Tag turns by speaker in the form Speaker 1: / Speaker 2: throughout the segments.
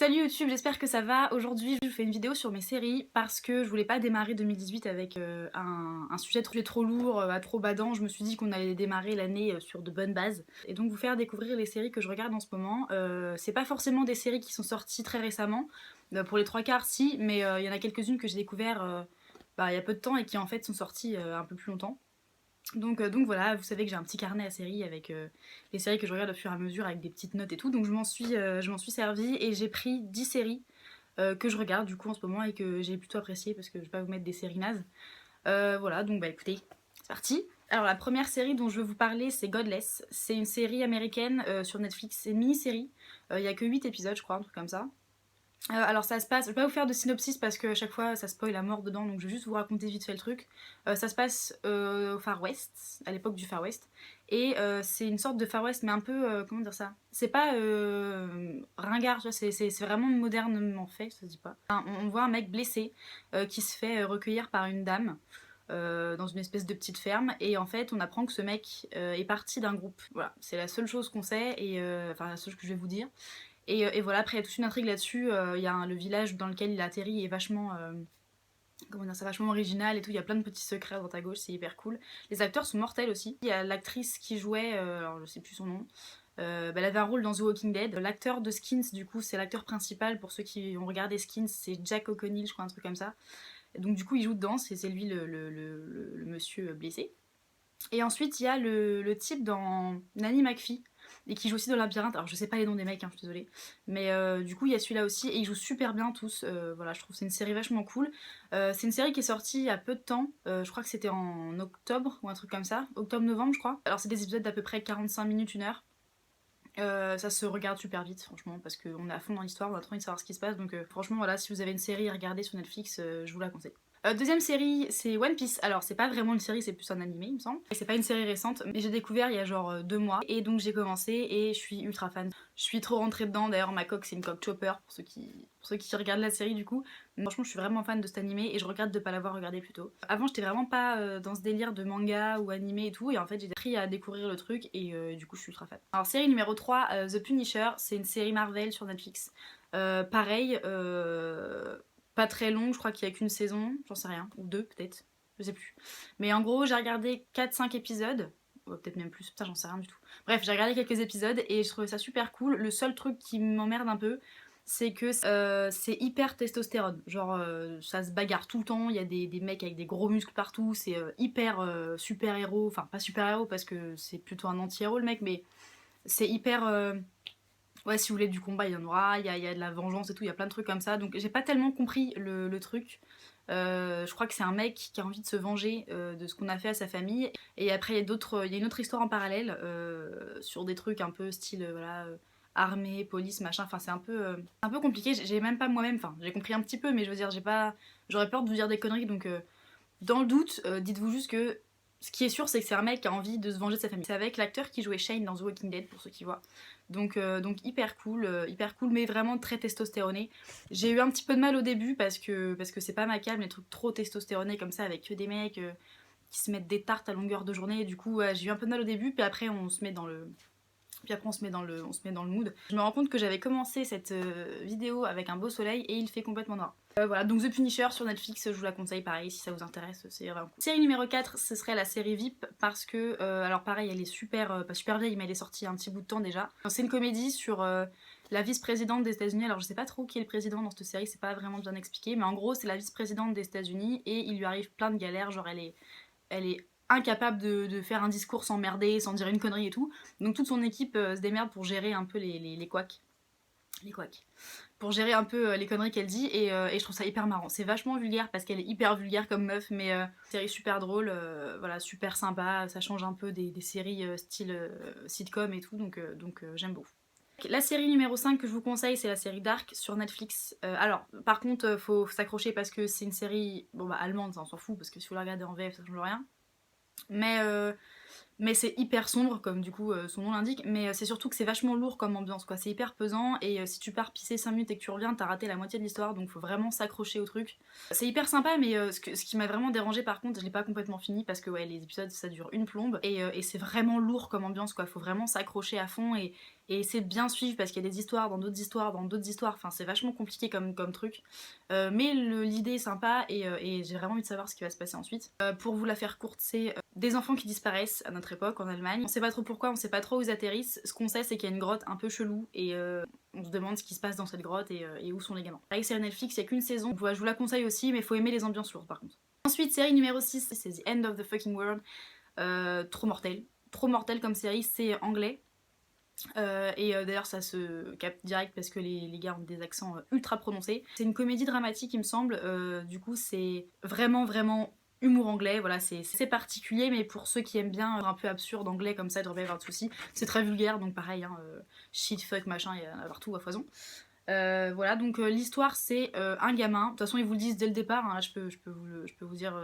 Speaker 1: Salut YouTube, j'espère que ça va. Aujourd'hui je vous fais une vidéo sur mes séries parce que je voulais pas démarrer 2018 avec un sujet trop lourd, trop badant. Je me suis dit qu'on allait démarrer l'année sur de bonnes bases. Et donc vous faire découvrir les séries que je regarde en ce moment. C'est pas forcément des séries qui sont sorties très récemment. Pour les trois quarts si, mais il y en a quelques-unes que j'ai découvert il y a peu de temps et qui en fait sont sorties un peu plus longtemps. Donc voilà, vous savez que j'ai un petit carnet à séries avec les séries que je regarde au fur et à mesure avec des petites notes et tout. Donc je m'en suis servie et j'ai pris 10 séries que je regarde du coup en ce moment et que j'ai plutôt apprécié parce que je vais pas vous mettre des séries nazes. Voilà, donc bah écoutez, c'est parti. Alors la première série dont je veux vous parler c'est Godless. C'est une série américaine sur Netflix, c'est une mini-série. Il y a que 8 épisodes je crois, un truc comme ça. Alors ça se passe, je vais pas vous faire de synopsis parce que à chaque fois ça spoil à mort dedans, donc je vais juste vous raconter vite fait le truc. Ça se passe au Far West, à l'époque du Far West, et c'est une sorte de Far West mais un peu, comment dire ça, c'est pas ringard, tu vois, c'est vraiment modernement fait, ça se dit pas. On voit un mec blessé qui se fait recueillir par une dame. Dans une espèce de petite ferme et en fait on apprend que ce mec est parti d'un groupe. Voilà, c'est la seule chose qu'on sait et enfin la seule chose que je vais vous dire. Et voilà, après il y a toute une intrigue là-dessus. Le village dans lequel il a atterri est vachement. Comment dire, c'est vachement original et tout. Il y a plein de petits secrets à droite à gauche, c'est hyper cool. Les acteurs sont mortels aussi. Il y a l'actrice qui jouait, alors je sais plus son nom. Elle avait un rôle dans The Walking Dead. L'acteur de Skins, du coup, c'est l'acteur principal. Pour ceux qui ont regardé Skins, c'est Jack O'Connell, je crois, un truc comme ça. Donc du coup, il joue dedans, c'est lui le monsieur blessé. Et ensuite, il y a le type dans Nanny McPhee, et qui joue aussi dans Labyrinthe. Alors, je sais pas les noms des mecs, hein, je suis désolée. Mais du coup, il y a celui-là aussi, et ils jouent super bien tous. Voilà, je trouve que c'est une série vachement cool. C'est une série qui est sortie il y a peu de temps. Je crois que c'était en octobre, ou un truc comme ça. Octobre-novembre, je crois. Alors, c'est des épisodes d'à peu près 45 minutes, 1 heure. Ça se regarde super vite, franchement, parce qu'on est à fond dans l'histoire, on a trop envie de savoir ce qui se passe. Donc, franchement, voilà, si vous avez une série à regarder sur Netflix, je vous la conseille. Deuxième série, c'est One Piece. Alors, c'est pas vraiment une série, c'est plus un animé, il me semble. Et c'est pas une série récente, mais j'ai découvert il y a genre 2 mois. Et donc, j'ai commencé et je suis ultra fan. Je suis trop rentrée dedans. D'ailleurs, ma coque, c'est une coque chopper pour ceux qui regardent la série, du coup. Franchement, je suis vraiment fan de cet animé et je regrette de pas l'avoir regardé plus tôt. Avant, j'étais vraiment pas dans ce délire de manga ou animé et tout. Et en fait, j'ai appris à découvrir le truc et du coup, je suis ultra fan. Alors, série numéro 3, The Punisher. C'est une série Marvel sur Netflix. Pareil, pas très longue, je crois qu'il y a qu'une saison, j'en sais rien, ou deux peut-être, je sais plus. Mais en gros, j'ai regardé 4-5 épisodes, peut-être même plus, ça j'en sais rien du tout. Bref, j'ai regardé quelques épisodes et je trouvais ça super cool. Le seul truc qui m'emmerde un peu, c'est que c'est hyper testostérone. Genre, ça se bagarre tout le temps, il y a des mecs avec des gros muscles partout, c'est hyper super-héros, enfin pas super-héros parce que c'est plutôt un anti-héros le mec, mais c'est hyper... ouais, si vous voulez du combat, il y en aura, il y a de la vengeance et tout, il y a plein de trucs comme ça. Donc j'ai pas tellement compris le truc. Je crois que c'est un mec qui a envie de se venger de ce qu'on a fait à sa famille. Et après, il y a une autre histoire en parallèle sur des trucs un peu style voilà, armée, police, machin. Enfin, c'est un peu compliqué. J'ai même pas moi-même, enfin, j'ai compris un petit peu, mais je veux dire, j'aurais peur de vous dire des conneries. Donc, dans le doute, dites-vous juste que ce qui est sûr, c'est que c'est un mec qui a envie de se venger de sa famille. C'est avec l'acteur qui jouait Shane dans The Walking Dead, pour ceux qui voient. Donc hyper cool, mais vraiment très testostéroné. J'ai eu un petit peu de mal au début parce que c'est pas ma came, les trucs trop testostéronés comme ça, avec que des mecs qui se mettent des tartes à longueur de journée. Et du coup, j'ai eu un peu de mal au début, puis après on se met dans le, on se met dans le mood. Je me rends compte que j'avais commencé cette vidéo avec un beau soleil et il fait complètement noir. Voilà, donc The Punisher sur Netflix, je vous la conseille pareil si ça vous intéresse, c'est vraiment cool. Série numéro 4, ce serait la série VIP parce que, alors pareil, elle est super, pas super vieille, mais elle est sortie un petit bout de temps déjà. C'est une comédie sur la vice-présidente des États-Unis. Alors je sais pas trop qui est le président dans cette série, c'est pas vraiment bien expliqué, mais en gros, c'est la vice-présidente des États-Unis et il lui arrive plein de galères, genre elle est incapable de faire un discours sans merder, sans dire une connerie et tout. Donc toute son équipe se démerde pour gérer un peu les couacs. Les couacs. Pour gérer un peu les conneries qu'elle dit et je trouve ça hyper marrant. C'est vachement vulgaire parce qu'elle est hyper vulgaire comme meuf, mais série super drôle, voilà, super sympa, ça change un peu des séries style sitcom et tout, donc j'aime beaucoup. La série numéro 5 que je vous conseille, c'est la série Dark sur Netflix. Alors, par contre, faut s'accrocher parce que c'est une série, bon bah allemande, ça on s'en fout, parce que si vous la regardez en VF, ça change rien. Mais Mais c'est hyper sombre, comme du coup son nom l'indique, mais c'est surtout que c'est vachement lourd comme ambiance, quoi. C'est hyper pesant, et si tu pars pisser 5 minutes et que tu reviens, t'as raté la moitié de l'histoire, donc faut vraiment s'accrocher au truc. C'est hyper sympa, mais ce qui m'a vraiment dérangé par contre, je l'ai pas complètement fini, parce que ouais, les épisodes ça dure une plombe, et c'est vraiment lourd comme ambiance, quoi. Faut vraiment s'accrocher à fond, et essayer de bien suivre, parce qu'il y a des histoires dans d'autres histoires, dans d'autres histoires, enfin c'est vachement compliqué comme truc. Mais l'idée est sympa, et j'ai vraiment envie de savoir ce qui va se passer ensuite. Pour vous la faire courte, c'est des enfants qui disparaissent à notre époque en Allemagne. On sait pas trop pourquoi, on sait pas trop où ils atterrissent. Ce qu'on sait, c'est qu'il y a une grotte un peu chelou, et on se demande ce qui se passe dans cette grotte, et où sont les gamins. Avec série Netflix, il y a qu'une saison, donc, voilà, je vous la conseille aussi, mais faut aimer les ambiances lourdes par contre. Ensuite, série numéro 6, c'est The End of the Fucking World. Trop mortel. Trop mortel comme série, c'est anglais. D'ailleurs ça se capte direct parce que les gars ont des accents ultra prononcés. C'est une comédie dramatique il me semble, du coup c'est vraiment vraiment humour anglais, voilà c'est particulier, mais pour ceux qui aiment bien un peu absurde anglais comme ça, il devrait pas y avoir de soucis. C'est très vulgaire donc pareil, hein, shit, fuck, machin, il y en a partout à foison. Voilà, donc l'histoire c'est un gamin, de toute façon ils vous le disent dès le départ, hein, là, je peux vous dire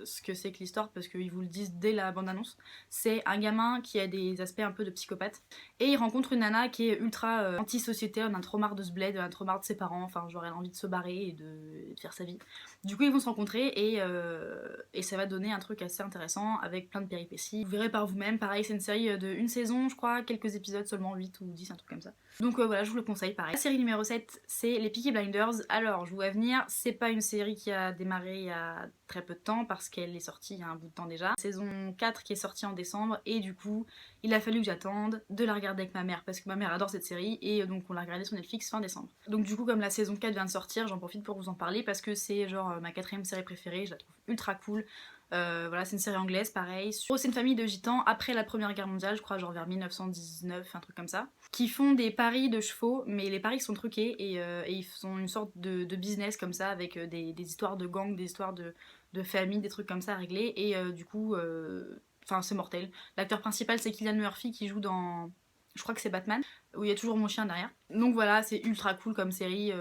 Speaker 1: ce que c'est que l'histoire parce qu'ils vous le disent dès la bande-annonce. C'est un gamin qui a des aspects un peu de psychopathe, et il rencontre une nana qui est ultra anti-société, elle en a trop marre de ce bled, elle en a trop marre de ses parents, enfin genre elle a envie de se barrer et de faire sa vie. Du coup ils vont se rencontrer, et ça va donner un truc assez intéressant avec plein de péripéties. Vous verrez par vous-même, pareil c'est une série de une saison je crois, quelques épisodes seulement, 8 ou 10, un truc comme ça. Donc voilà, je vous le conseille pareil. La série numéro 7, c'est les Peaky Blinders. Alors, je vous vois venir, c'est pas une série qui a démarré il y a très peu de temps, parce qu'elle est sortie il y a un bout de temps déjà. Saison 4 qui est sortie en décembre, et du coup, il a fallu que j'attende de la regarder avec ma mère, parce que ma mère adore cette série, et donc on l'a regardée sur Netflix fin décembre. Donc du coup, comme la saison 4 vient de sortir, j'en profite pour vous en parler, parce que c'est genre ma 4ème série préférée, je la trouve ultra cool. Voilà, c'est une série anglaise, pareil. C'est une famille de gitans après la Première Guerre mondiale, je crois, genre vers 1919, un truc comme ça, qui font des paris de chevaux, mais les paris sont truqués, et ils font une sorte de business comme ça, avec des histoires de gangs, des histoires de famille, des trucs comme ça à régler, et du coup, enfin, c'est mortel. L'acteur principal, c'est Cillian Murphy qui joue dans. Je crois que c'est Batman, où il y a toujours mon chien derrière. Donc voilà, c'est ultra cool comme série,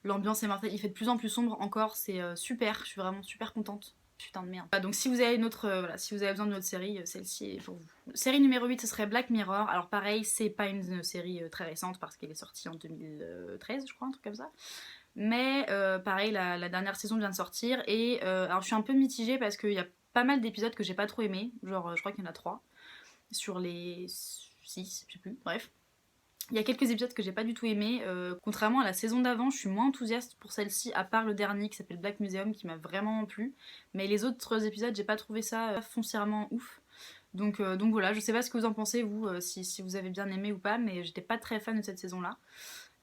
Speaker 1: l'ambiance est mortelle, il fait de plus en plus sombre encore, c'est super, je suis vraiment super contente. Putain de merde. Donc si vous avez une autre, voilà, si vous avez besoin d'une autre série, celle-ci est pour vous. Série numéro 8, ce serait Black Mirror. Alors pareil, c'est pas une série très récente parce qu'elle est sortie en 2013, je crois, un truc comme ça. Mais pareil, la dernière saison vient de sortir, et alors je suis un peu mitigée parce qu'il y a pas mal d'épisodes que j'ai pas trop aimé. Genre, je crois qu'il y en a 3 sur les 6, je sais plus, bref. Il y a quelques épisodes que j'ai pas du tout aimé. Contrairement à la saison d'avant, je suis moins enthousiaste pour celle-ci, à part le dernier qui s'appelle Black Museum qui m'a vraiment plu. Mais les autres épisodes, j'ai pas trouvé ça foncièrement ouf. Donc voilà, je sais pas ce que vous en pensez, vous, si vous avez bien aimé ou pas, mais j'étais pas très fan de cette saison-là.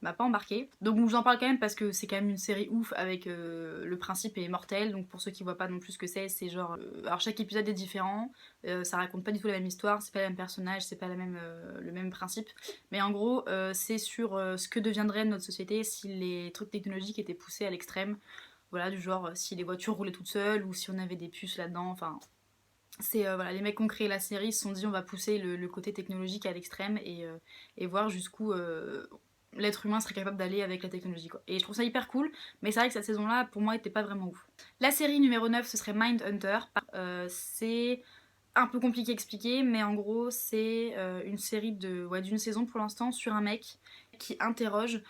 Speaker 1: M'a pas embarqué. Donc je vous en parle quand même parce que c'est quand même une série ouf, avec le principe est mortel. Donc pour ceux qui voient pas non plus ce que c'est genre. Alors chaque épisode est différent, ça raconte pas du tout la même histoire, c'est pas le même personnage, c'est pas le même principe. Mais en gros, c'est sur ce que deviendrait notre société si les trucs technologiques étaient poussés à l'extrême. Voilà, du genre si les voitures roulaient toutes seules ou si on avait des puces là-dedans, enfin. C'est voilà, les mecs qui ont créé la série se sont dit on va pousser le côté technologique à l'extrême, et voir jusqu'où l'être humain serait capable d'aller avec la technologie, quoi. Et je trouve ça hyper cool, mais c'est vrai que cette saison-là, pour moi, était pas vraiment ouf. La série numéro 9, ce serait Mindhunter. C'est un peu compliqué à expliquer, mais en gros, c'est une série d'une saison pour l'instant sur un mec qui interroge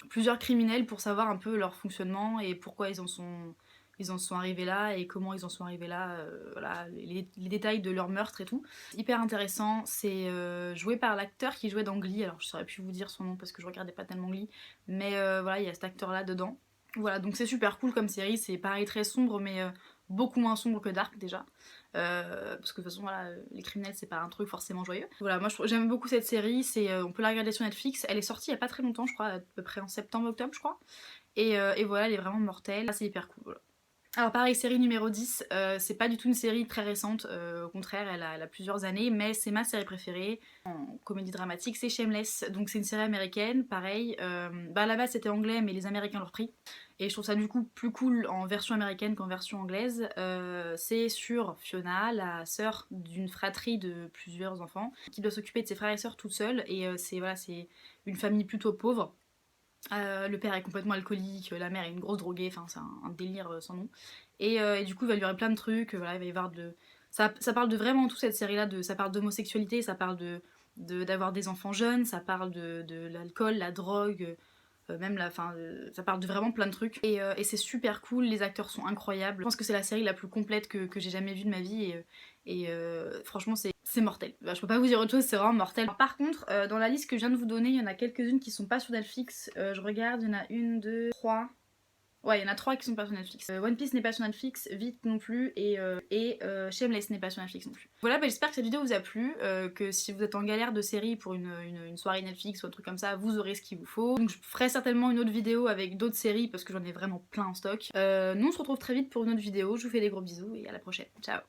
Speaker 1: plusieurs criminels pour savoir un peu leur fonctionnement et pourquoi ils en sont arrivés là et comment ils en sont arrivés là, voilà, les détails de leur meurtre et tout. C'est hyper intéressant, c'est joué par l'acteur qui jouait dans Glee, alors je saurais plus vous dire son nom parce que je regardais pas tellement Glee, mais voilà, il y a cet acteur là dedans. Voilà, donc c'est super cool comme série, c'est pareil très sombre, mais beaucoup moins sombre que Dark déjà. Parce que de toute façon, voilà, les criminels c'est pas un truc forcément joyeux. Voilà, moi j'aime beaucoup cette série, on peut la regarder sur Netflix, elle est sortie il y a pas très longtemps, je crois, à peu près en septembre-octobre, je crois. Et voilà, elle est vraiment mortelle, c'est hyper cool, voilà. Alors pareil, série numéro 10, c'est pas du tout une série très récente, au contraire, elle a plusieurs années, mais c'est ma série préférée en comédie dramatique, c'est Shameless. Donc c'est une série américaine, pareil, à la base c'était anglais, mais les Américains l'ont repris. Et je trouve ça du coup plus cool en version américaine qu'en version anglaise. C'est sur Fiona, la sœur d'une fratrie de plusieurs enfants, qui doit s'occuper de ses frères et sœurs toute seule, et c'est une famille plutôt pauvre. Le père est complètement alcoolique, la mère est une grosse droguée, enfin c'est un délire sans nom. Et du coup il va lui arriver plein de trucs, voilà, il va y avoir Ça parle de vraiment tout cette série-là, ça parle d'homosexualité, ça parle d'avoir des enfants jeunes, ça parle de l'alcool, la drogue, même ça parle de vraiment plein de trucs. Et c'est super cool, les acteurs sont incroyables. Je pense que c'est la série la plus complète que j'ai jamais vue de ma vie franchement c'est mortel. Bah, je peux pas vous dire autre chose, c'est vraiment mortel. Par contre, dans la liste que je viens de vous donner, il y en a quelques-unes qui sont pas sur Netflix. Je regarde, il y en a une, deux, trois. Ouais, il y en a 3 qui sont pas sur Netflix. One Piece n'est pas sur Netflix, Vite non plus, Shameless n'est pas sur Netflix non plus. Voilà, bah, j'espère que cette vidéo vous a plu, que si vous êtes en galère de série pour une soirée Netflix ou un truc comme ça, vous aurez ce qu'il vous faut. Donc je ferai certainement une autre vidéo avec d'autres séries parce que j'en ai vraiment plein en stock. Nous on se retrouve très vite pour une autre vidéo, je vous fais des gros bisous et à la prochaine. Ciao.